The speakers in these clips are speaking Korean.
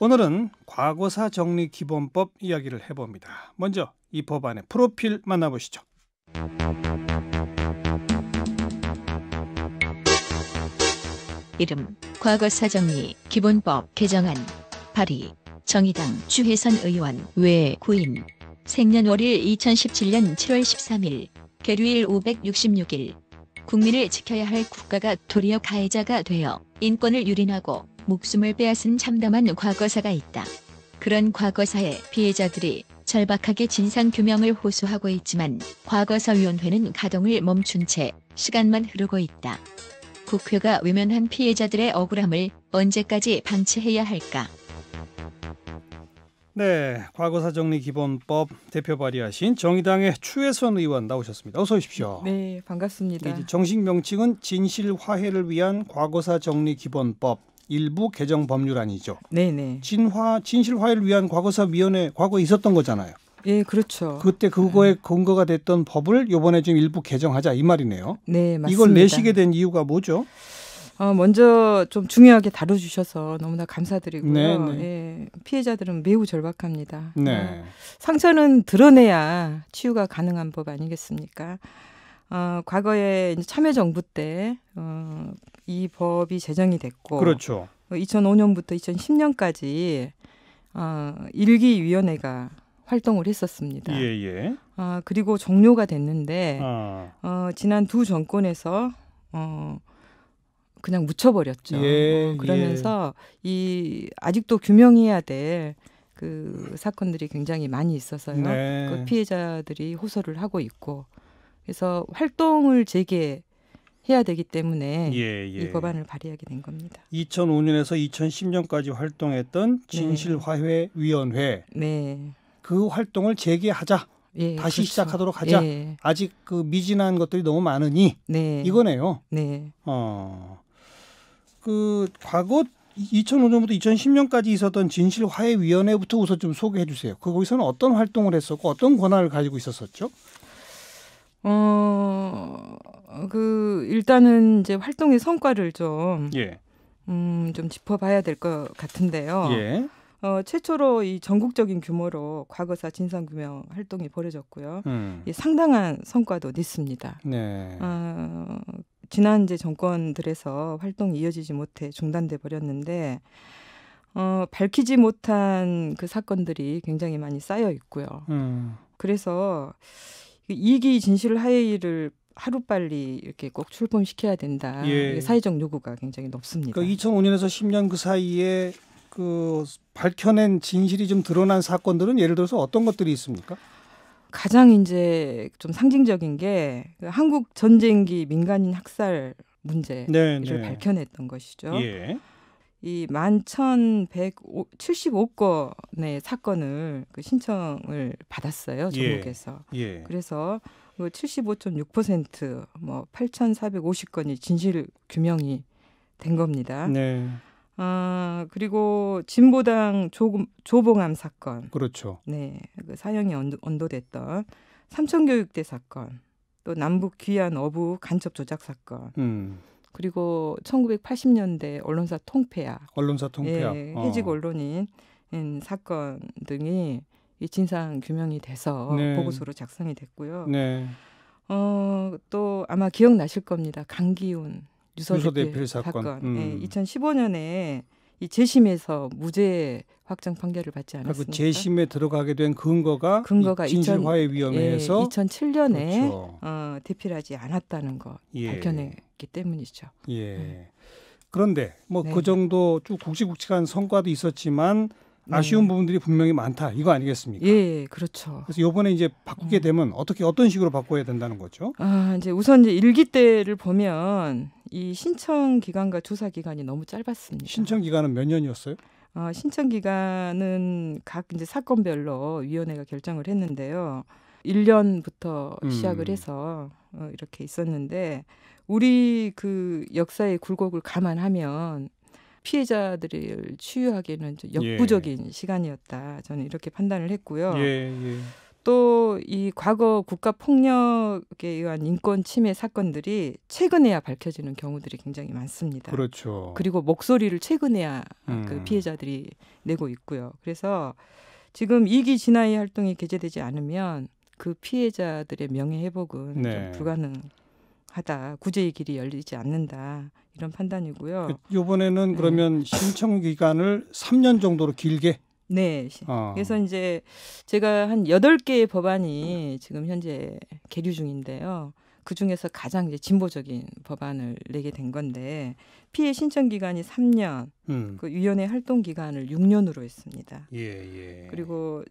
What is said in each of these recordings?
오늘은 과거사 정리 기본법 이야기를 해봅니다. 먼저 이 법안의 프로필 만나보시죠. 이름 과거사 정리 기본법 개정안 발의 정의당 주혜선 의원 외 9인 생년월일 2017년 7월 13일 계류일 566일 국민을 지켜야 할 국가가 도리어 가해자가 되어 인권을 유린하고 목숨을 빼앗은 참담한 과거사가 있다. 그런 과거사의 피해자들이 절박하게 진상규명을 호소하고 있지만 과거사위원회는 가동을 멈춘 채 시간만 흐르고 있다. 국회가 외면한 피해자들의 억울함을 언제까지 방치해야 할까? 네, 과거사 정리 기본법 대표 발의하신 정의당의 추혜선 의원 나오셨습니다. 어서 오십시오. 네, 반갑습니다. 정식 명칭은 진실 화해를 위한 과거사 정리 기본법 일부 개정 법률안이죠. 네네. 진실 화해를 위한 과거사 위원회 과거에 있었던 거잖아요. 예, 그렇죠. 그때 그거에 근거가 됐던 법을 이번에 좀 일부 개정하자 이 말이네요. 네, 맞습니다. 이걸 내시게 된 이유가 뭐죠? 먼저 좀 중요하게 다뤄주셔서 너무나 감사드리고요. 네네. 예, 피해자들은 매우 절박합니다. 네. 상처는 드러내야 치유가 가능한 법 아니겠습니까? 과거에 이제 참여정부 때 이 법이 제정이 됐고, 그렇죠. 2005년부터 2010년까지 일기위원회가 활동을 했었습니다. 예. 그리고 종료가 됐는데 지난 두 정권에서 그냥 묻혀버렸죠. 그러면서 이 아직도 규명해야 될 그 사건들이 굉장히 많이 있어서요. 네. 그 피해자들이 호소를 하고 있고, 그래서 활동을 재개해야 되기 때문에 이 법안을 발의하게 된 겁니다. 2005년에서 2010년까지 활동했던 진실화해위원회 네. 그 활동을 재개하자. 예, 다시 그렇죠. 시작하도록 하자. 예. 아직 그 미진한 것들이 너무 많으니 네. 이거네요. 네. 그 과거 2005년부터 2010년까지 있었던 진실화해위원회부터 우선 좀 소개해 주세요. 거기서는 어떤 활동을 했었고 어떤 권한을 가지고 있었었죠? 일단은 이제 활동의 성과를 좀 짚어봐야 될 것 같은데요. 예. 최초로 이 전국적인 규모로 과거사 진상규명 활동이 벌어졌고요. 상당한 성과도 냈습니다. 네. 지난 이제 정권들에서 활동이 이어지지 못해 중단돼 버렸는데 밝히지 못한 그 사건들이 굉장히 많이 쌓여 있고요. 그래서 이기 진실 화해를 하루빨리 이렇게 꼭 출범시켜야 된다. 예. 사회적 요구가 굉장히 높습니다. 2005년에서 10년 그 사이에 그 밝혀낸 진실이 좀 드러난 사건들은 예를 들어서 어떤 것들이 있습니까? 가장 이제 좀 상징적인 게 한국 전쟁기 민간인 학살 문제를 밝혀냈던 것이죠. 예. 이 11,175건의 사건을 신청을 받았어요. 전국에서. 예. 그래서 75.6% 8,450건이 진실 규명이 된 겁니다. 네. 그리고 진보당 조봉암 사건. 그렇죠. 네. 그 사형이 언도됐던 삼천교육대 사건. 또 남북 귀환 어부 간첩 조작 사건. 그리고 1980년대 언론사 통폐합. 예, 해직 언론인 사건 등이 이 진상 규명이 돼서 보고서로 작성이 됐고요. 네. 또 아마 기억나실 겁니다. 강기훈 유서대필 사건. 2015년에 이 재심에서 무죄 확정 판결을 받지 않았습니까? 그 재심에 들어가게 된 근거가 진실화해위원회에서 2007년에 그렇죠. 대필하지 않았다는 거 밝혀냈기 때문이죠. 예. 그런데 그 정도 쭉 굵직굵직한 성과도 있었지만 아쉬운 부분들이 분명히 많다. 이거 아니겠습니까? 예, 그렇죠. 그래서 이번에 이제 바꾸게 되면 어떤 식으로 바꿔야 된다는 거죠? 이제 우선 이제 일기 때를 보면 이 신청 기간과 조사 기간이 너무 짧았습니다. 신청 기간은 몇 년이었어요? 신청 기간은 각 이제 사건별로 위원회가 결정을 했는데요. 1년부터 시작을 해서 이렇게 있었는데 우리 그 역사의 굴곡을 감안하면 피해자들을 치유하기에는 좀 역부족인 시간이었다. 저는 이렇게 판단을 했고요. 또 이 과거 국가 폭력에 의한 인권 침해 사건들이 최근에야 밝혀지는 경우들이 굉장히 많습니다. 그렇죠. 그리고 목소리를 최근에야 그 피해자들이 내고 있고요. 그래서 지금 2기 진화의 활동이 개최되지 않으면 그 피해자들의 명예 회복은 네. 좀 불가능하다. 구제의 길이 열리지 않는다. 이런 판단이고요. 이번에는 그러면 신청 기간을 3년 정도로 길게? 네. 그래서 이제 제가 한 8개의 법안이 지금 현재 계류 중인데요. 그중에서 가장 이제 진보적인 법안을 내게 된 건데 피해 신청 기간이 3년, 그 위원회 활동 기간을 6년으로 했습니다. 예. 그리고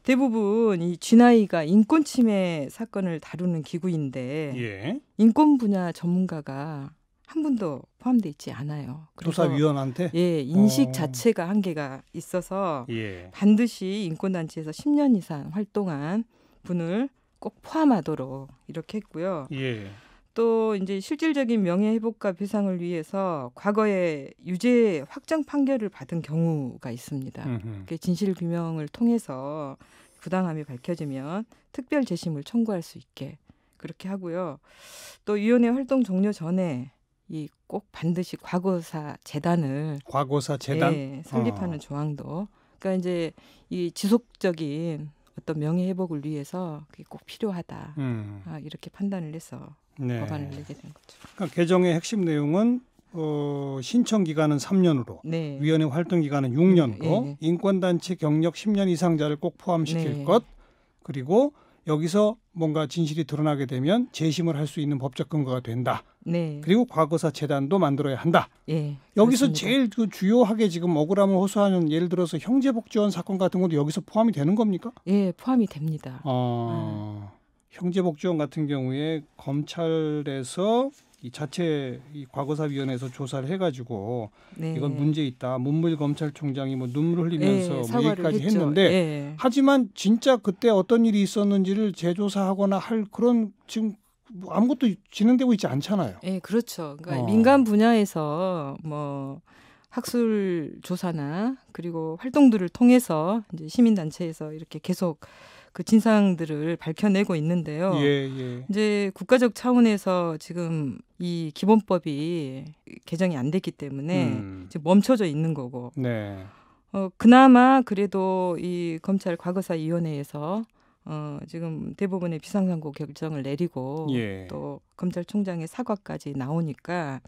대부분 이 GNI가 인권 침해 사건을 다루는 기구인데 예. 인권 분야 전문가가 한 분도 포함되어 있지 않아요. 조사위원한테? 예, 인식 자체가 한계가 있어서 반드시 인권단체에서 10년 이상 활동한 분을 꼭 포함하도록 이렇게 했고요. 또 이제 실질적인 명예회복과 배상을 위해서 과거에 유죄 확정 판결을 받은 경우가 있습니다. 진실규명을 통해서 부당함이 밝혀지면 특별 재심을 청구할 수 있게 그렇게 하고요. 또 위원회 활동 종료 전에 이 꼭 반드시 과거사 재단을 설립하는 조항도 그러니까 이제 이 지속적인 어떤 명예 회복을 위해서 그게 꼭 필요하다. 이렇게 판단을 해서 법안을 내게 된 거죠. 그러니까 개정의 핵심 내용은 신청 기간은 3년으로, 위원회 활동 기간은 6년으로, 인권단체 경력 10년 이상자를 꼭 포함시킬 것, 그리고 여기서 뭔가 진실이 드러나게 되면 재심을 할 수 있는 법적 근거가 된다. 그리고 과거사 재단도 만들어야 한다. 여기서 그렇습니다. 제일 그 주요하게 지금 억울함을 호소하는 예를 들어서 형제복지원 사건 같은 것도 여기서 포함이 되는 겁니까? 예, 포함이 됩니다. 형제복지원 같은 경우에 검찰에서 이 자체 이 과거사위원회에서 조사를 해가지고 이건 문제 있다. 문무일 검찰총장이 뭐 눈물을 흘리면서 뭐 얘기까지 했는데 하지만 진짜 그때 어떤 일이 있었는지를 재조사하거나 할 그런 지금 아무것도 진행되고 있지 않잖아요. 네, 그렇죠. 그러니까 민간 분야에서 뭐 학술 조사나 그리고 활동들을 통해서 이제 시민단체에서 이렇게 계속 그 진상들을 밝혀내고 있는데요. 이제 국가적 차원에서 지금 이 기본법이 개정이 안 됐기 때문에 지금 멈춰져 있는 거고. 그나마 그래도 이 검찰 과거사위원회에서 지금 대부분의 비상선고 결정을 내리고 또 검찰총장의 사과까지 나오니까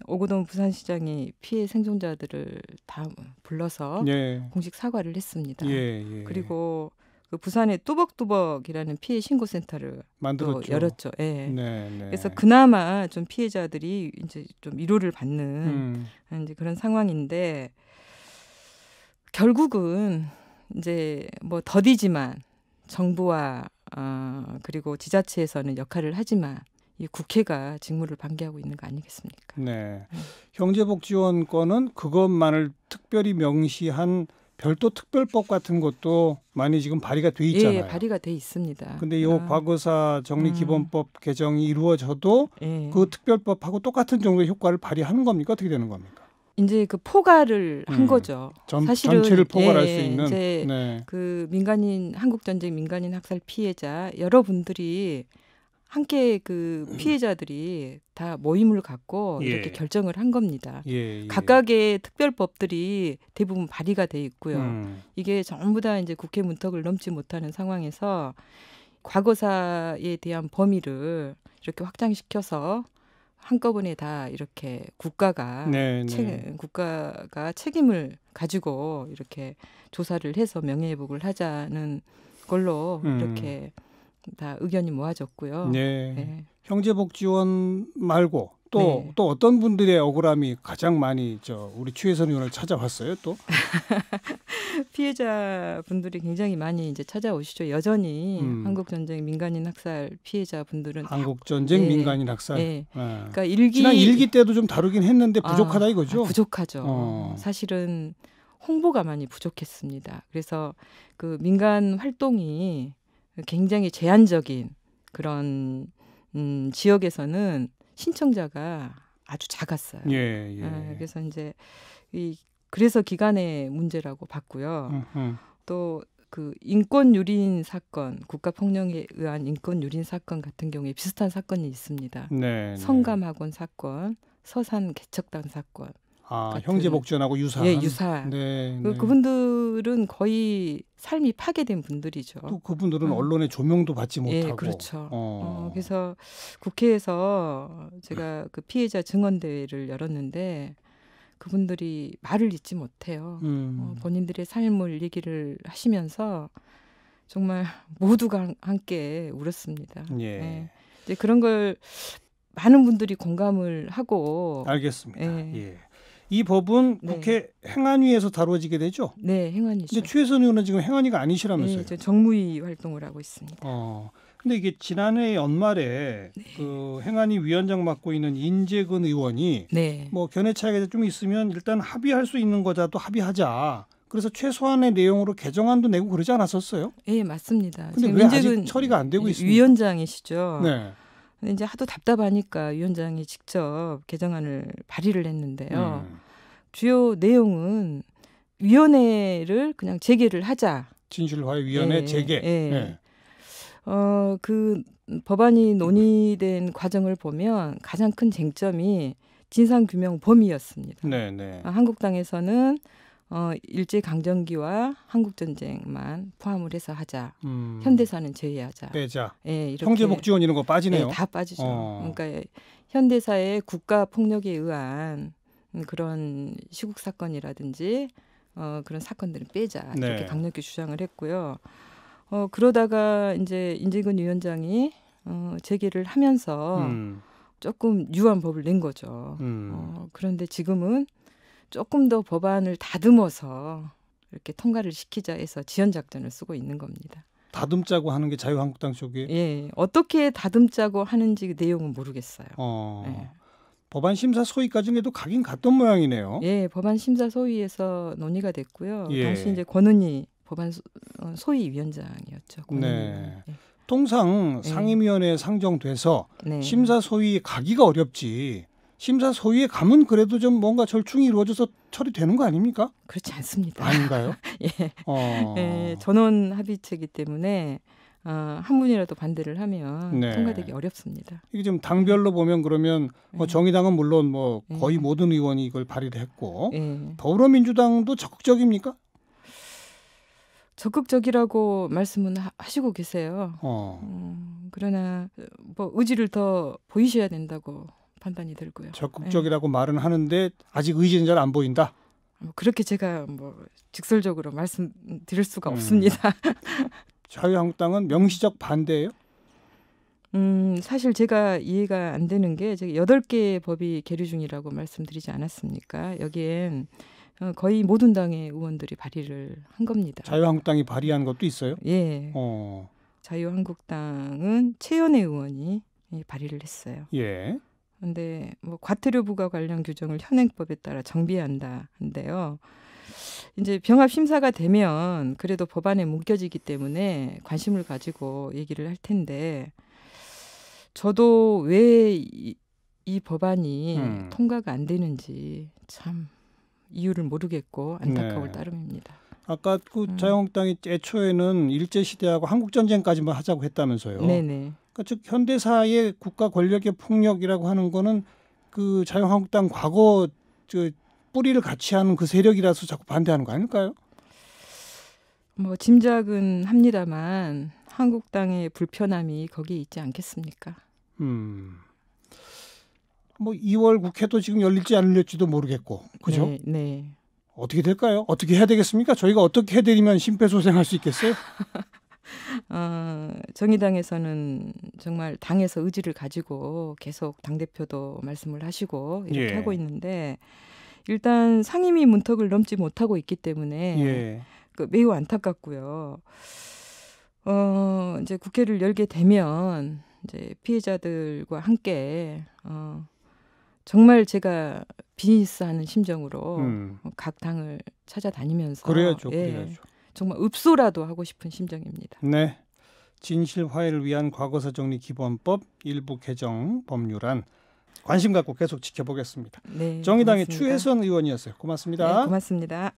오거돈 부산시장이 피해 생존자들을 다 불러서 공식 사과를 했습니다. 그리고 그 부산에 뚜벅뚜벅이라는 피해 신고센터를 또 열었죠. 그래서 그나마 좀 피해자들이 이제 좀 위로를 받는 이제 그런 상황인데 결국은 이제 뭐 더디지만 정부와 그리고 지자체에서는 역할을 하지만 이 국회가 직무를 방기하고 있는 거 아니겠습니까? 형제복지원 건은 그것만을 특별히 명시한 별도 특별법 같은 것도 많이 지금 발의가 돼 있잖아요. 예, 발의가 돼 있습니다. 근데 이 과거사 정리기본법 개정이 이루어져도 그 특별법하고 똑같은 정도의 효과를 발휘하는 겁니까? 어떻게 되는 겁니까? 이제 그 포괄을 한 거죠. 사실은 전체를 포괄할 수 있는. 이제 그 한국전쟁 민간인 학살 피해자 여러분들이 함께 그 피해자들이 다 모임을 갖고 이렇게 결정을 한 겁니다. 각각의 특별법들이 대부분 발의가 돼 있고요. 이게 전부 다 이제 국회 문턱을 넘지 못하는 상황에서 과거사에 대한 범위를 이렇게 확장시켜서 한꺼번에 다 이렇게 국가가 책임을 가지고 이렇게 조사를 해서 명예회복을 하자는 걸로 이렇게 다 의견이 모아졌고요. 형제복지원 말고 또 어떤 분들의 억울함이 가장 많이 우리 추혜선 의원을 찾아왔어요? 또 피해자분들이 굉장히 많이 이제 찾아오시죠. 여전히 한국전쟁 민간인 학살 피해자분들은 한국전쟁 민간인 학살. 그러니까 지난 일기 때도 좀 다루긴 했는데 부족하다 이거죠? 부족하죠. 사실은 홍보가 많이 부족했습니다. 그래서 그 민간 활동이 굉장히 제한적인 그런 지역에서는 신청자가 아주 작았어요. 그래서 이제 그래서 기간의 문제라고 봤고요. 또 그 인권 유린 사건, 국가 폭력에 의한 인권 유린 사건 같은 경우에 비슷한 사건이 있습니다. 네, 성감학원 사건, 서산 개척단 사건. 형제복지원하고 유사한. 예, 유사한. 네, 그분들은 거의 삶이 파괴된 분들이죠. 또 그분들은 언론의 조명도 받지 못하고. 예, 그렇죠. 그래서 국회에서 제가 그 피해자 증언대회를 열었는데 그분들이 말을 잇지 못해요. 본인들의 삶을 얘기를 하시면서 정말 모두가 함께 울었습니다. 예. 예. 이제 그런 걸 많은 분들이 공감을 하고. 알겠습니다. 예. 이 법은 국회 행안위에서 다뤄지게 되죠? 네, 행안위죠. 근데 추혜선 의원은 지금 행안위가 아니시라면서요? 네, 저 정무위 활동을 하고 있습니다. 근데 이게 지난해 연말에 그 행안위 위원장 맡고 있는 인재근 의원이 뭐 견해 차이가 좀 있으면 일단 합의할 수 있는 거자도 합의하자. 그래서 최소한의 내용으로 개정안도 내고 그러지 않았었어요? 네, 맞습니다. 근데 왜 아직 처리가 안 되고 있습니까? 위원장이시죠. 네. 근데 이제 하도 답답하니까 위원장이 직접 개정안을 발의를 했는데요. 주요 내용은 위원회를 그냥 재개를 하자. 진실화해위원회 재개. 네. 그 법안이 논의된 과정을 보면 가장 큰 쟁점이 진상규명 범위였습니다. 네. 한국당에서는 일제강점기와 한국전쟁만 포함을 해서 하자. 현대사는 제외하자. 빼자. 예, 이렇게. 형제복지원 이런 거 빠지네요. 네, 다 빠지죠. 그러니까 현대사의 국가폭력에 의한 그런 시국 사건이라든지 그런 사건들은 빼자. 이렇게 강력히 주장을 했고요. 그러다가 이제 인재근 위원장이 재개를 하면서 조금 유한 법을 낸 거죠. 그런데 지금은 조금 더 법안을 다듬어서 이렇게 통과를 시키자 해서 지연작전을 쓰고 있는 겁니다. 다듬자고 하는 게 자유한국당 쪽이에요? 예, 어떻게 다듬자고 하는지 내용은 모르겠어요. 예. 법안 심사 소위 과정에도 가긴 갔던 모양이네요. 예, 법안 심사 소위에서 논의가 됐고요. 당시 이제 권은희 법안 소위 위원장이었죠. 네. 통상 상임위원회에 상정돼서 심사 소위에 가기가 어렵지. 심사 소위에 가면 그래도 좀 뭔가 절충이 이루어져서 처리되는 거 아닙니까? 그렇지 않습니다. 아닌가요? 예, 전원 합의체이기 때문에 한 분이라도 반대를 하면 통과되기 어렵습니다. 이게 좀 당별로 보면 그러면 정의당은 물론 뭐 거의 모든 의원이 이걸 발의를 했고 더불어민주당도 적극적입니까? 적극적이라고 말씀은 하시고 계세요. 그러나 뭐 의지를 더 보이셔야 된다고 판단이 들고요. 적극적이라고 말은 하는데 아직 의지는 잘 안 보인다. 그렇게 제가 뭐 직설적으로 말씀드릴 수가 없습니다. 자유한국당은 명시적 반대예요? 사실 제가 이해가 안 되는 게 제가 8개의 법이 계류 중이라고 말씀드리지 않았습니까? 여기엔 거의 모든 당의 의원들이 발의를 한 겁니다. 자유한국당이 발의한 것도 있어요? 예. 자유한국당은 최연애 의원이 발의를 했어요. 예. 그런데 뭐 과태료 부과 관련 규정을 현행법에 따라 정비한다는데요. 이제 병합 심사가 되면 그래도 법안에 묶여지기 때문에 관심을 가지고 얘기를 할 텐데 저도 왜 이 법안이 통과가 안 되는지 참 이유를 모르겠고 안타까울 따름입니다. 아까 그 자유한국당이 애초에는 일제시대하고 한국전쟁까지만 하자고 했다면서요. 네네. 그러니까 즉 현대사의 국가 권력의 폭력이라고 하는 거는 그 자유한국당 과거 뿌리를 같이 하는 그 세력이라서 자꾸 반대하는 거 아닐까요? 뭐 짐작은 합니다만 한국당의 불편함이 거기에 있지 않겠습니까? 뭐 2월 국회도 지금 열릴지 안 열릴지도 모르겠고, 그죠? 네. 어떻게 될까요? 어떻게 해야 되겠습니까? 저희가 어떻게 해드리면 심폐소생할 수 있겠어요? 정의당에서는 정말 당에서 의지를 가지고 계속 당대표도 말씀을 하시고 이렇게 하고 있는데 일단 상임위 문턱을 넘지 못하고 있기 때문에 매우 안타깝고요. 이제 국회를 열게 되면 이제 피해자들과 함께 정말 제가 비즈니스하는 심정으로 각 당을 찾아다니면서 그래야죠. 정말 읍소라도 하고 싶은 심정입니다. 네, 진실화해를 위한 과거사 정리 기본법 일부 개정 법률안 관심 갖고 계속 지켜보겠습니다. 네, 정의당의 고맙습니다. 추혜선 의원이었어요. 고맙습니다. 네, 고맙습니다.